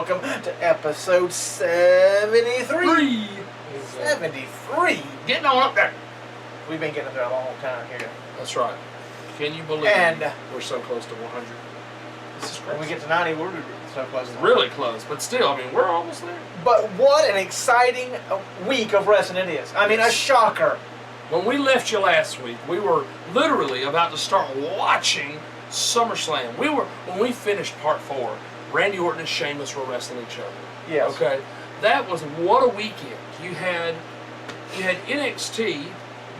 welcome to episode 73. 73. Getting on up there. We've been getting up there a long time here. That's right. Can you believe we're so close to 100? This is crazy. When we get to 90, we're so close. To really close, but still, I mean, we're almost there. But what an exciting week of wrestling it is. I mean, a shocker. When we left you last week, we were literally about to start watching SummerSlam. When we finished part 4, Randy Orton and Sheamus were wrestling each other. Yes. Okay. That was what a weekend. You had NXT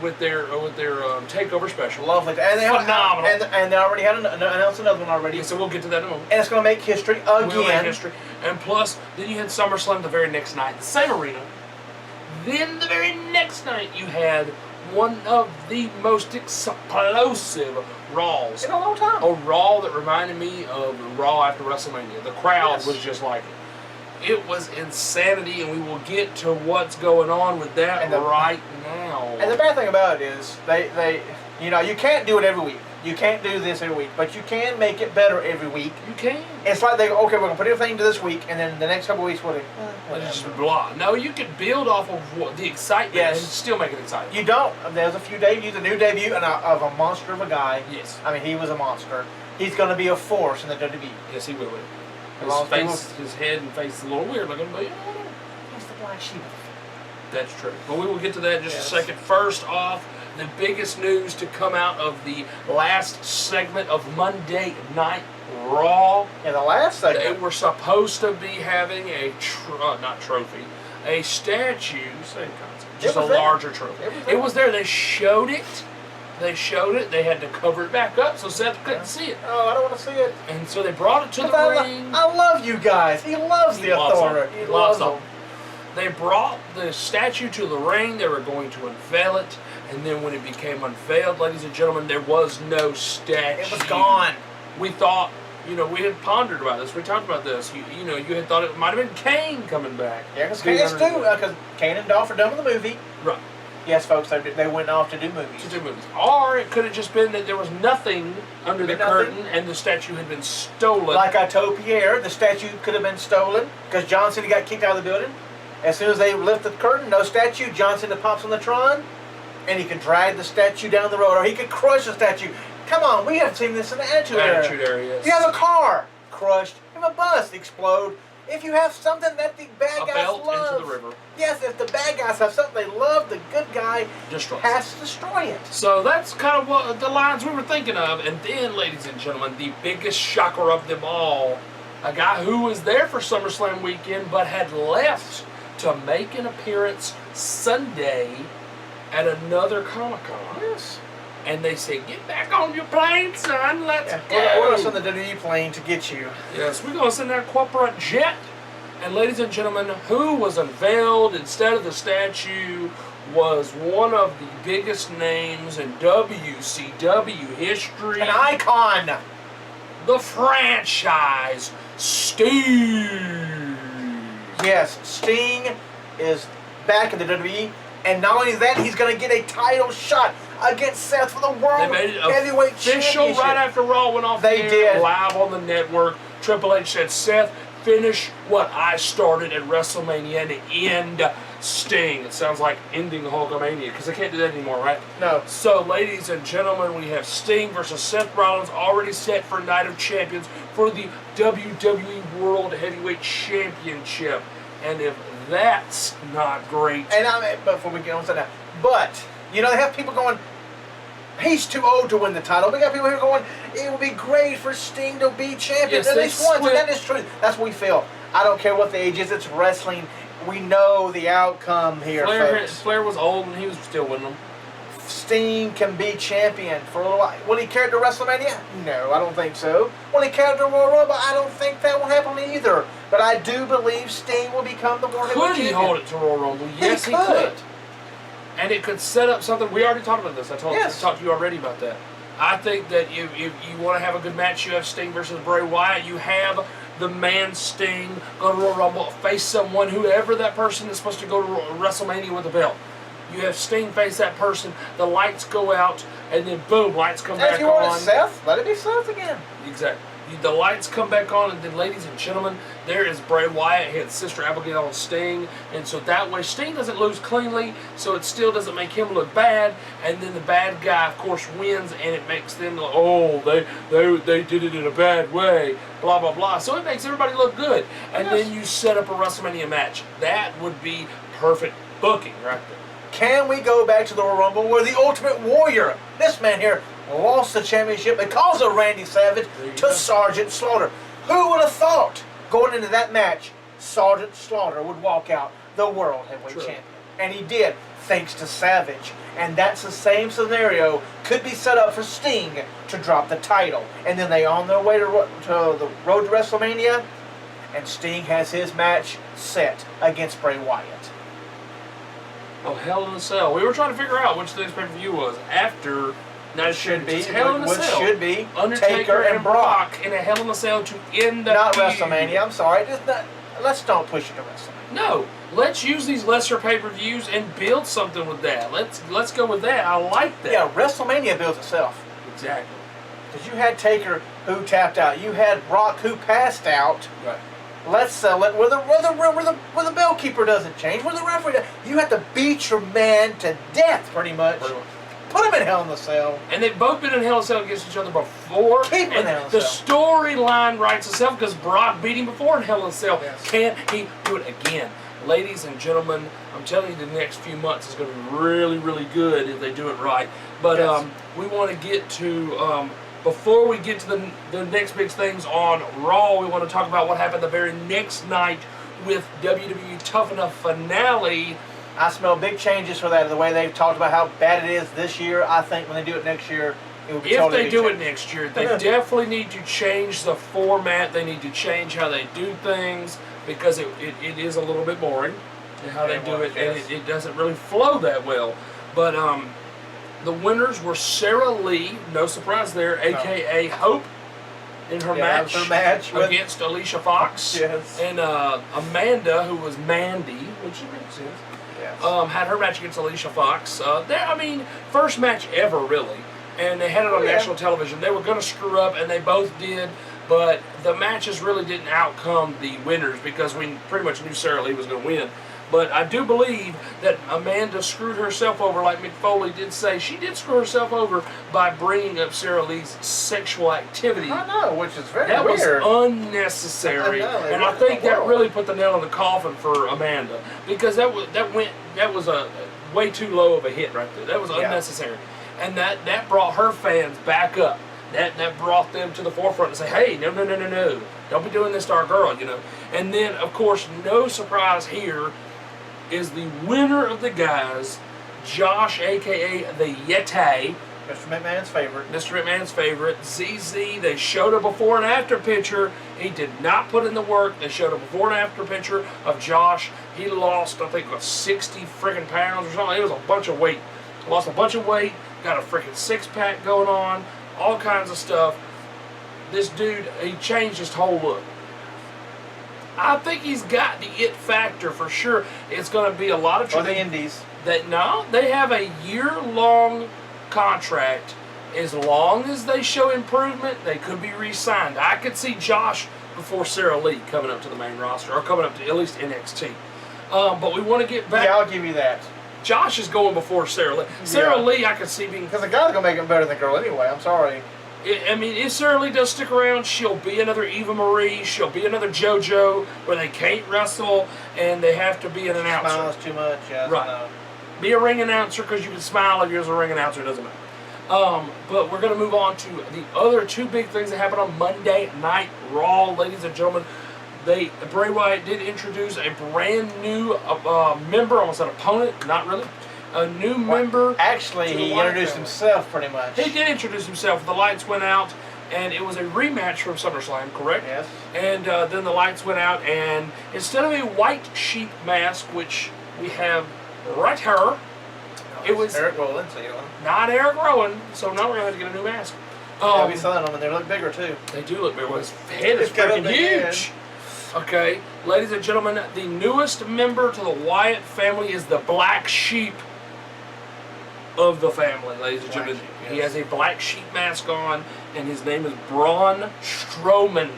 with their takeover special. Lovely. And they phenomenal. And they already had announced another one already. Yeah, so we'll get to that in a moment. And it's going to make history again. We'll make history. And plus, then you had SummerSlam the very next night, the same arena. Then the very next night, you had one of the most explosive Raws. In a long time. A Raw that reminded me of Raw after WrestleMania. The crowd was just like it. It was insanity, and we will get to what's going on with that right now. And the bad thing about it is, they you can't do it every week. You can't do this every week, but you can make it better every week. You can. It's like they go, okay, we're going to put everything into this week, and then the next couple of weeks, just blah. No, you can build off of the excitement and still make it exciting. You don't. There's a few debuts, a new debut of a monster of a guy. Yes. I mean, he was a monster. He's going to be a force in the WWE. Yes, he will. His head and face is a little weird looking, but he's the black sheep. That's true. But we will get to that in just a second. First off, the biggest news to come out of the last segment of Monday Night Raw. In the last segment, they were supposed to be having a a statue, same concept, just a larger trophy. It was there. They showed it. They had to cover it back up so Seth couldn't see it. Oh, I don't want to see it. And so they brought it to the ring. I love you guys. He loves the authority. He loves them. They brought the statue to the ring. They were going to unveil it. And then when it became unveiled, ladies and gentlemen, there was no statue. It was gone. We thought, we had pondered about this. We talked about this. You had thought it might have been Kane coming back. Yeah, because Kane and Dolph are done with the movie. Right. Yes, folks, they went off to do movies. Or it could have just been that there was nothing under the curtain and the statue had been stolen. Like I told Pierre, the statue could have been stolen because John Cena got kicked out of the building. As soon as they lifted the curtain, no statue, John Cena pops on the Tron, and he could drag the statue down the road, or he could crush the statue. Come on, we have seen this in the Attitude Era. Yes. You have a car crushed, you have a bus explode. If you have something that the bad guys love, into the river. Yes, if the bad guys have something they love, the good guy has to destroy it. So that's kind of what the lines we were thinking of. And then, ladies and gentlemen, the biggest shocker of them all, a guy who was there for SummerSlam weekend but had left to make an appearance Sunday at another Comic-Con. Yes. And they said, get back on your plane, son. Let's go. We're going to send the WWE plane to get you. Yes, we're going to send that corporate jet. And ladies and gentlemen, who was unveiled instead of the statue was one of the biggest names in WCW history. An icon. The franchise, Sting. Yes, Sting is back in the WWE. And not only that, he's going to get a title shot against Seth for the World Heavyweight official Championship. Right after Raw went off they the did. Air, live on the network. Triple H said, Seth, finish what I started at WrestleMania and end Sting. It sounds like ending Hulkamania because they can't do that anymore, right? No. So, ladies and gentlemen, we have Sting versus Seth Rollins already set for Night of Champions for the WWE World Heavyweight Championship. And if that's not great. And before we get on to that, but they have people going, he's too old to win the title. We got people here going, it would be great for Sting to be champion at least once. And that is true. That's what we feel. I don't care what the age is. It's wrestling. We know the outcome here, folks. Flair was old and he was still winning them. Sting can be champion for a little while. Will he carry to WrestleMania? No, I don't think so. Will he carry to Royal Rumble? I don't think that will happen either. But I do believe Sting will become the World Heavyweight Champion. Could he hold it to Royal Rumble? Yes, he could. And it could set up something. We already talked about this. I talked to you already about that. I think that if you want to have a good match, you have Sting versus Bray Wyatt. You have the man Sting go to Royal Rumble, face someone, whoever that person is supposed to go to WrestleMania with a belt. You have Sting face that person, the lights go out, and then boom, lights come back on. If you want Seth, let it be Seth again. Exactly. The lights come back on, and then, ladies and gentlemen, there is Bray Wyatt, his sister Abigail, and Sting, and so that way Sting doesn't lose cleanly, so it still doesn't make him look bad, and then the bad guy, of course, wins, and it makes them look, oh, they did it in a bad way, blah, blah, blah. So it makes everybody look good, and then you set up a WrestleMania match. That would be perfect booking right there. Can we go back to the Royal Rumble where the Ultimate Warrior, this man here, lost the championship because of Randy Savage to Sergeant Slaughter? Who would have thought going into that match, Sergeant Slaughter would walk out the World Heavyweight Champion? And he did, thanks to Savage. And that's the same scenario could be set up for Sting to drop the title. And then they on their way to the road to WrestleMania, and Sting has his match set against Bray Wyatt. Oh, Hell in a Cell. We were trying to figure out which the next pay-per-view was after. Now it should be Hell in a Cell. Should be Undertaker and Brock in a Hell in a Cell to end the Not feud. WrestleMania. I'm sorry. Let's don't push it to WrestleMania. No, let's use these lesser pay-per-views and build something with that. Let's go with that. I like that. Yeah, WrestleMania builds itself. Exactly. Because you had Taker who tapped out. You had Brock who passed out. Right. Let's sell it where the bellkeeper doesn't change, where the referee doesn't. You have to beat your man to death, pretty much. Put him in Hell in a Cell. And they've both been in Hell in a Cell against each other before. Keep him in Hell in a The Cell. storyline writes itself because Brock beat him before in Hell in a Cell. Yes. Can't he do it again? Ladies and gentlemen, I'm telling you, the next few months is going to be really, really good if they do it right. But we want to get to... before we get to the next big things on Raw, we want to talk about what happened the very next night with WWE Tough Enough finale. I smell big changes for that. The way they've talked about how bad it is this year, I think when they do it next year, it will be totally If they do it next year, they definitely need to change the format. They need to change how they do things because it is a little bit boring how they do it, and it doesn't really flow that well. But the winners were Sarah Lee, no surprise there, a.k.a. Hope, in her match against Alicia Fox. Yes. And Amanda, who was Mandy, which makes sense, had her match against Alicia Fox. First match ever, really. And they had it on national television. They were going to screw up, and they both did. But the matches really didn't outcome the winners because we pretty much knew Sarah Lee was going to win. But I do believe that Amanda screwed herself over, like Mick Foley did say. She did screw herself over by bringing up Sarah Lee's sexual activity. I know, which is very weird. That was unnecessary, and I think that really put the nail in the coffin for Amanda because that was a way too low of a hit right there. That was unnecessary, and that brought her fans back up. That brought them to the forefront and say, hey, no, don't be doing this to our girl, you know. And then, of course, no surprise here is the winner of the guys, Josh, a.k.a. the Yeti. Mr. McMahon's favorite. Mr. McMahon's favorite. ZZ, they showed a before and after picture. He did not put in the work. They showed a before and after picture of Josh. He lost, I think, 60 freaking pounds or something. It was a bunch of weight. Lost a bunch of weight, got a freaking six-pack going on, all kinds of stuff. This dude, he changed his whole look. I think he's got the it factor for sure. It's going to be a lot of trouble. Or the Indies. They have a year-long contract. As long as they show improvement, they could be re-signed. I could see Josh before Sarah Lee coming up to the main roster, or coming up to at least NXT. But we want to get back. Yeah, I'll give you that. Josh is going before Sarah Lee. Sarah Lee, I could see being... Because the guy's going to make him better than the girl anyway. I'm sorry. If Sarah Lee does stick around, she'll be another Eva Marie. She'll be another JoJo, where they can't wrestle and they have to be an announcer. Smiles too much, yeah. Right. Be a ring announcer because you can smile if you're a ring announcer. It doesn't matter. But we're going to move on to the other two big things that happened on Monday Night Raw, ladies and gentlemen. Bray Wyatt did introduce a brand new member, almost an opponent, not really. A new member. Actually, he introduced himself pretty much. He did introduce himself. The lights went out, and it was a rematch from SummerSlam, correct? Yes. And then the lights went out, and instead of a white sheep mask, which we have right here, it was Eric Rowan, so you know. Not Eric Rowan, so now we're going to have to get a new mask. Yeah, we selling them, and they look bigger, too. They do look bigger. His head is freaking huge. Okay, ladies and gentlemen, the newest member to the Wyatt family is the Black Sheep of the family, ladies and gentlemen. He has a black sheep mask on, and his name is Braun Strowman.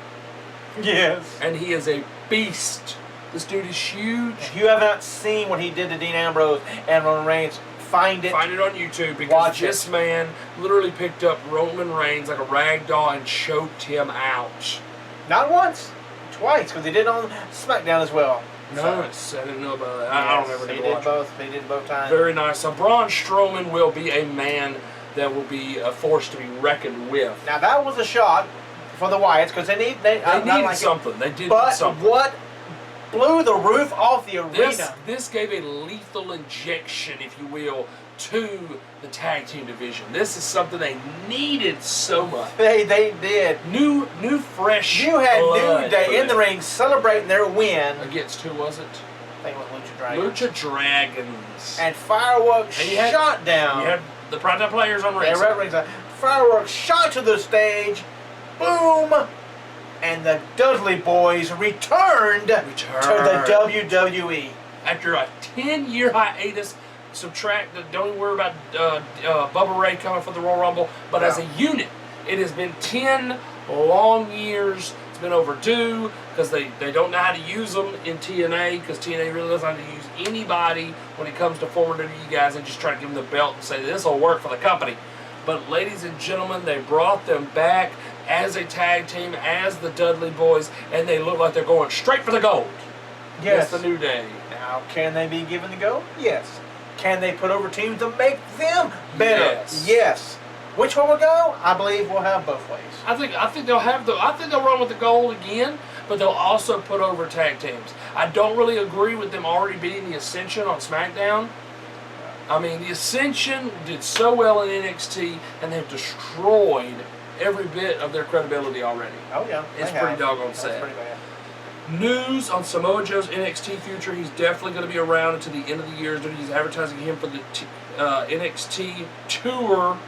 Yes. And he is a beast. This dude is huge. If you have not seen what he did to Dean Ambrose and Roman Reigns, find it. Find it on YouTube, because Watch this man literally picked up Roman Reigns like a rag doll and choked him out. Not once, twice, because they did it on SmackDown as well. Nice. I didn't know about that. I don't ever They get to did watch both. They did both times. Very nice. So Braun Strowman will be a man that will be a force to be reckoned with. Now that was a shot for the Wyatts, because they needed something. They did but something. What blew the roof off the arena? This gave a lethal injection, if you will, to the tag team division. This is something they needed so much. They did. New fresh. You had blood New Day for in the them. ring celebrating their win. Against who was it? I think it was Lucha Dragons. Lucha Dragons. And fireworks shot down. You had the Pride players on They were at ringside. Fireworks shot to the stage. Boom. And the Dudley Boyz returned to the WWE. After a 10-year hiatus, don't even worry about Bubba Ray coming for the Royal Rumble, but as a unit, it has been 10 long years. It's been overdue, because they don't know how to use them in TNA, because TNA really doesn't know how to use anybody when it comes to former WWE guys. They just try to give them the belt and say, this will work for the company. But ladies and gentlemen, they brought them back as a tag team, as the Dudley Boyz, and they look like they're going straight for the gold. Yes. That's the New Day. Now, can they be given the go? Yes. Can they put over teams to make them better? Yes. Yes. Which one will go? I believe we'll have both ways. I think they'll run with the gold again, but they'll also put over tag teams. I don't really agree with them already beating the Ascension on SmackDown. I mean, the Ascension did so well in NXT, and they've destroyed every bit of their credibility already. Oh yeah, it's pretty doggone sad. Pretty bad. News on Samoa Joe's NXT future. He's definitely going to be around until the end of the year. He's advertising him for the NXT tour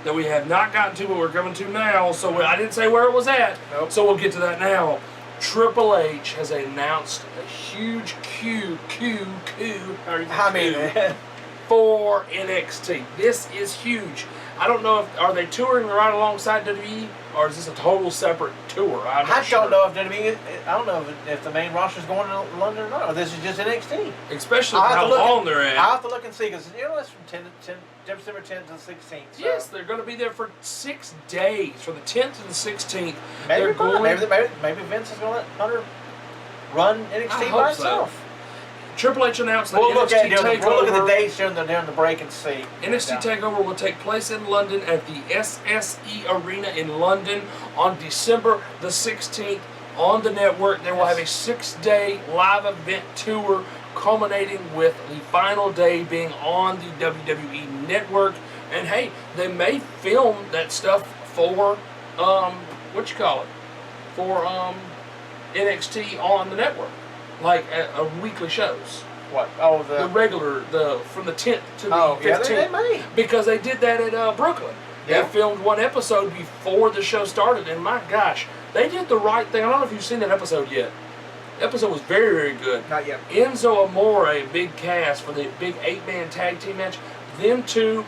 that we have not gotten to, but we're coming to now. So I didn't say where it was at. Nope. So we'll get to that now. Triple H has announced a huge for NXT. This is huge. I don't know are they touring right alongside WWE, or is this a total separate tour? I don't know if WWE. I don't know if the main roster is going to London or not, or this is just NXT. Especially how long they're at. I'll have to look and see, because it's from December 10th to the 16th. So. Yes, they're going to be there for 6 days, from the 10th to the 16th. Maybe Vince is going to let Hunter run NXT by himself. Triple H announced that we'll look at the dates during the break and see. NXT TakeOver will take place in London at the SSE Arena in London on December the 16th on the network. They will have a 6-day live event tour, culminating with the final day being on the WWE network. And hey, they may film that stuff for for NXT on the network. Like weekly shows. What? Oh, the regular, from the 10th to the 15th. Yeah, they may. Because they did that at Brooklyn. Yeah. They filmed one episode before the show started, and my gosh, they did the right thing. I don't know if you've seen that episode yet. The episode was very, very good. Not yet. Enzo Amore, big cast for the big 8-man tag team match. Them two,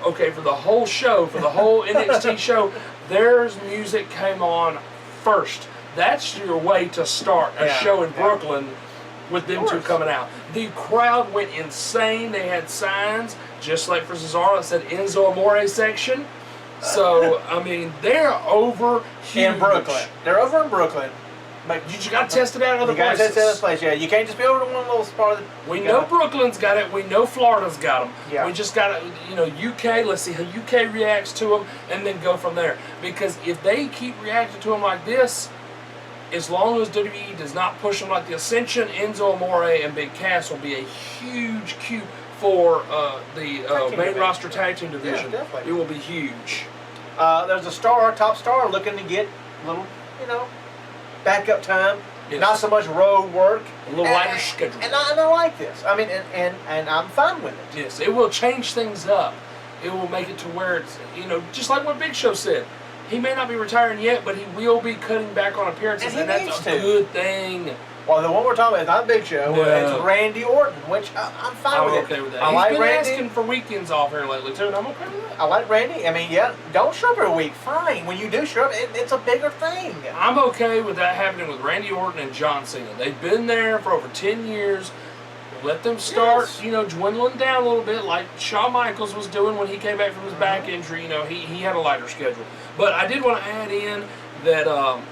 for the whole show, for the whole NXT show, their music came on first. That's your way to start a show in Brooklyn with them two coming out. The crowd went insane. They had signs, just like for Cesaro, that said Enzo Amore section. So, I mean, they're over huge. In Brooklyn. They're over in Brooklyn. But you just got to test it out in other places. You got to test it out in other places, yeah. You can't just be over to one little spot. We know Brooklyn's got it. We know Florida's got them. Yeah. We just got to, UK, let's see how UK reacts to them, and then go from there. Because if they keep reacting to them like this, as long as WWE does not push them like the Ascension, Enzo Amore and Big Cass will be a huge coup for the main roster tag team division. Yeah, definitely. It will be huge. There's a top star looking to get a little, backup time. Yes. Not so much road work. A little lighter schedule. And I like this. I mean, and I'm fine with it. Yes, it will change things up. It will make it to where it's, just like what Big Show said. He may not be retiring yet, but he will be cutting back on appearances, and that's a good thing. Well, the one we're talking about is not a Big Show. No. It's Randy Orton, which I'm fine with. I'm okay with that. I like Randy. He's been asking for weekends off here lately, too, and I'm okay with that. I like Randy. I mean, yeah, don't show up every week. Fine. When you do show up, it's a bigger thing. I'm okay with that happening with Randy Orton and John Cena. They've been there for over 10 years. Let them start, dwindling down a little bit like Shawn Michaels was doing when he came back from his back injury. He had a lighter schedule. But I did want to add in that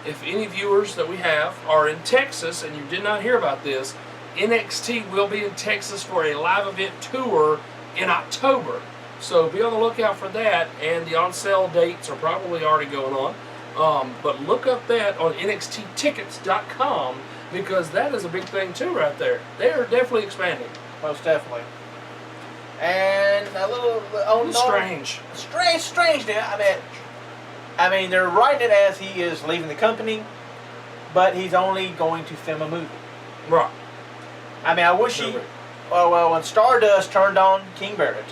if any viewers that we have are in Texas and you did not hear about this, NXT will be in Texas for a live event tour in October. So be on the lookout for that, and the on-sale dates are probably already going on. But look up that on NXTtickets.com because that is a big thing too right there. They are definitely expanding. Most definitely. And a little strange. Strange. I mean, they're writing it as he is leaving the company, but he's only going to film a movie. Right. I mean, I wish well, when Stardust turned on King Barrett,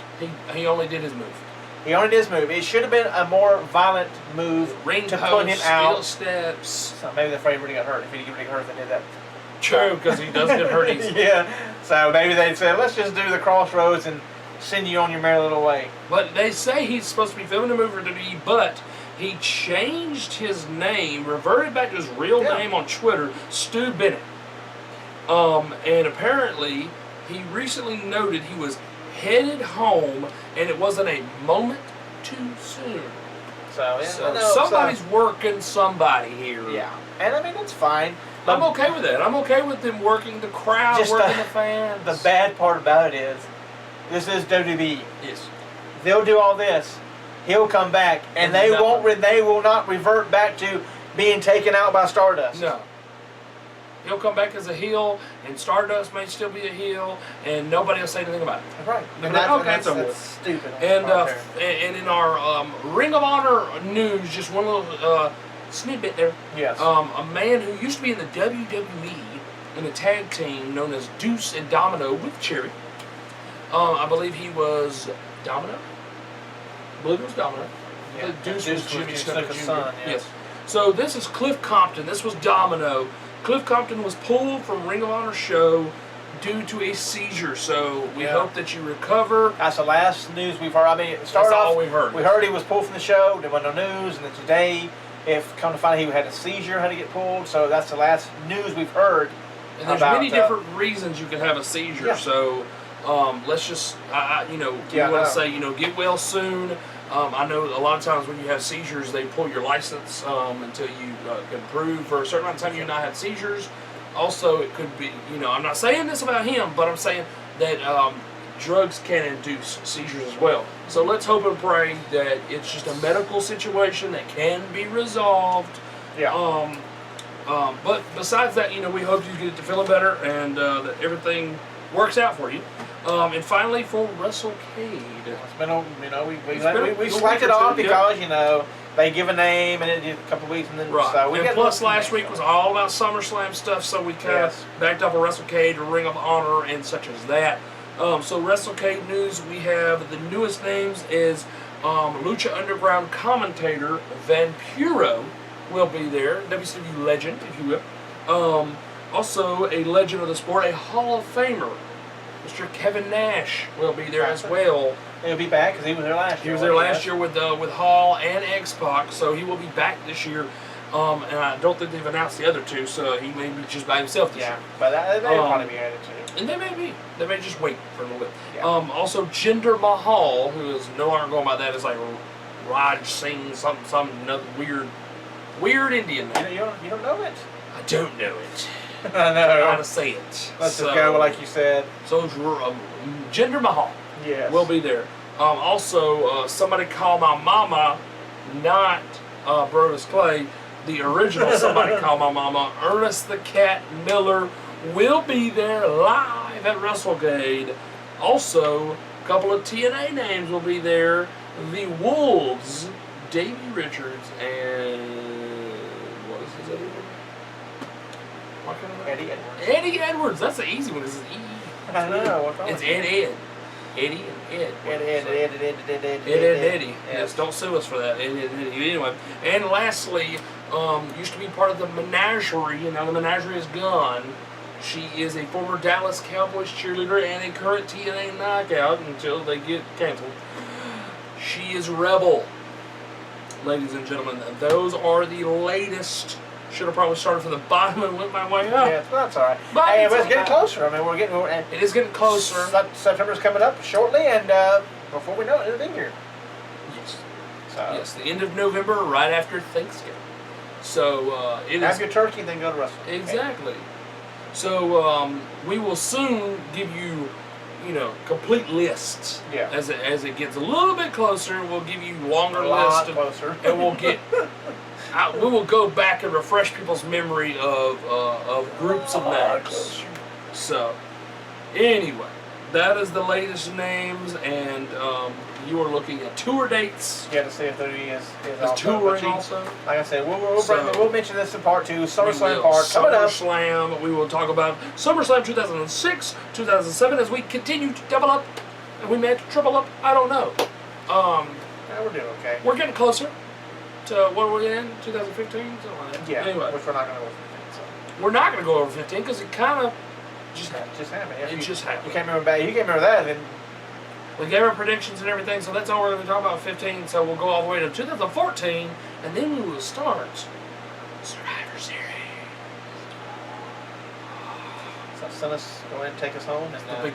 he only did his move. He only did his move. It should have been a more violent move Ring to post, put him out. Steel steps. So maybe they're afraid he really got hurt. If he didn't get hurt, they did that. True, because he does get hurt easily. Yeah. So maybe they'd say, let's just do the Crossroads and send you on your merry little way. But they say he's supposed to be filming a movie for WWE, but he changed his name, reverted back to his real name on Twitter, Stu Bennett. And apparently, he recently noted he was headed home, and it wasn't a moment too soon. So somebody's working somebody here. Yeah, and I mean it's fine. I'm okay with that. I'm okay with them working the crowd, working the fans. The bad part about it is, this is WWE. Yes. They'll do all this. He'll come back, and they will not revert back to being taken out by Stardust. No. He'll come back as a heel, and Stardust may still be a heel, and nobody will say anything about it. Right. And that's stupid. And in our Ring of Honor news, just one little snippet there. Yes. A man who used to be in the WWE in a tag team known as Deuce and Domino with Cherry. I believe he was Domino. I believe it was Domino. Yeah. Deuce was Jimmy Snuka's son. Yes. So this is Cliff Compton. This was Domino. Cliff Compton was pulled from Ring of Honor show due to a seizure. So we hope that you recover. That's the last news we've heard. I mean, it started That's all off, we've heard. We heard he was pulled from the show. There was no news, and then today, if come to find out he had a seizure, had to get pulled. So that's the last news we've heard. And there's many different reasons you can have a seizure. Yeah. So let's just, we want to say, get well soon. I know a lot of times when you have seizures, they pull your license until you can prove for a certain amount of time you've not had seizures. Also, it could be, I'm not saying this about him, but I'm saying that drugs can induce seizures as well. So let's hope and pray that it's just a medical situation that can be resolved. Yeah. But besides that, we hope you get to feeling better and that everything works out for you. And finally, for WrestleCade. It's been we slacked it off because, they give a name and it a couple of weeks and then so and plus last week was all about SummerSlam stuff, so we kind of backed up a WrestleCade, a Ring of Honor, and such as that. So WrestleCade news, we have the newest names is Lucha Underground commentator Vampiro will be there, WCW legend, if you will. Also a legend of the sport, a Hall of Famer, Mr. Kevin Nash will be there as well. He'll be back because he was there last year. He was there last year with Hall and X-Pac, so he will be back this year. And I don't think they've announced the other two, so he may be just by himself this year. But they'll probably be added too. And they may be. They may just wait for a little bit. Yeah. Also, Jinder Mahal, who is no longer going by that, is like Raj Singh, some another weird Indian name. You don't know it? I don't know it. I know. How to say it. Let's just go like you said. So Jinder Mahal will be there. Also, somebody call my mama, not Brodus Clay, the original Somebody Call My Mama, Ernest the Cat Miller will be there live at WrestleCade. Also, a couple of TNA names will be there. The Wolves, Davey Richards, and what is his other name? Eddie Edwards. Eddie Edwards. That's the easy one. This is E. I know. It's Ed. Eddie and Ed. Eddie. Yes, don't sue us for that. Eddie. Anyway, and lastly, used to be part of the menagerie, and now the menagerie is gone. She is a former Dallas Cowboys cheerleader and a current TNA knockout until they get canceled. She is Rebel. Ladies and gentlemen, those are the latest. Should have probably started from the bottom and went my way up. Yeah, that's all right. But hey, it's getting closer. I mean, it is getting closer. September's coming up shortly, and before we know it, it'll be here. Yes. So. Yes, the end of November, right after Thanksgiving. So have your turkey, then go to wrestling. Exactly. Okay. So we will soon give you, complete lists. Yeah. As it gets a little bit closer, we'll give you longer lists. Closer. And we'll get. We will go back and refresh people's memory of groups of names. So, anyway, that is the latest names, and you are looking at tour dates. Yeah, to see if there is touring also. Like I said, we'll mention this in part 2. SummerSlam part coming up. SummerSlam. We will talk about SummerSlam 2006, 2007 as we continue to double up, and we may have to triple up. I don't know. Yeah, we're doing okay. We're getting closer to what are we in? 2015? Something like that. Yeah. Anyway, which we're not going to go over 15. So. We're not going to go over 15 because it kind of just happened. It just happened. You can't remember that. You can't remember that, then. We gave our predictions and everything, so that's all we're going to talk about 15. So we'll go all the way to 2014, and then we will start Survivor Series. So send us, go ahead and take us home. And, the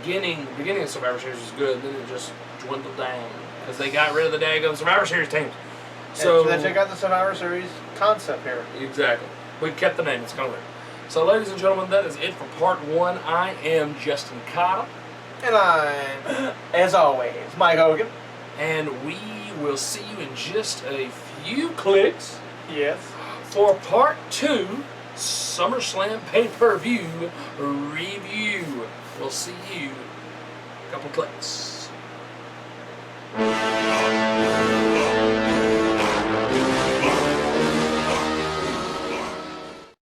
beginning of Survivor Series was good, then it just dwindled down because they got rid of the daggone Survivor Series teams. So they took out the Survivor Series concept here. Exactly. We kept the name. It's kind of weird. So, ladies and gentlemen, that is it for part 1. I am Justin Cotta. And I'm, as always, Mike Hogan. And we will see you in just a few clicks. Yes. For part 2, SummerSlam pay-per-view review. We'll see you in a couple clicks.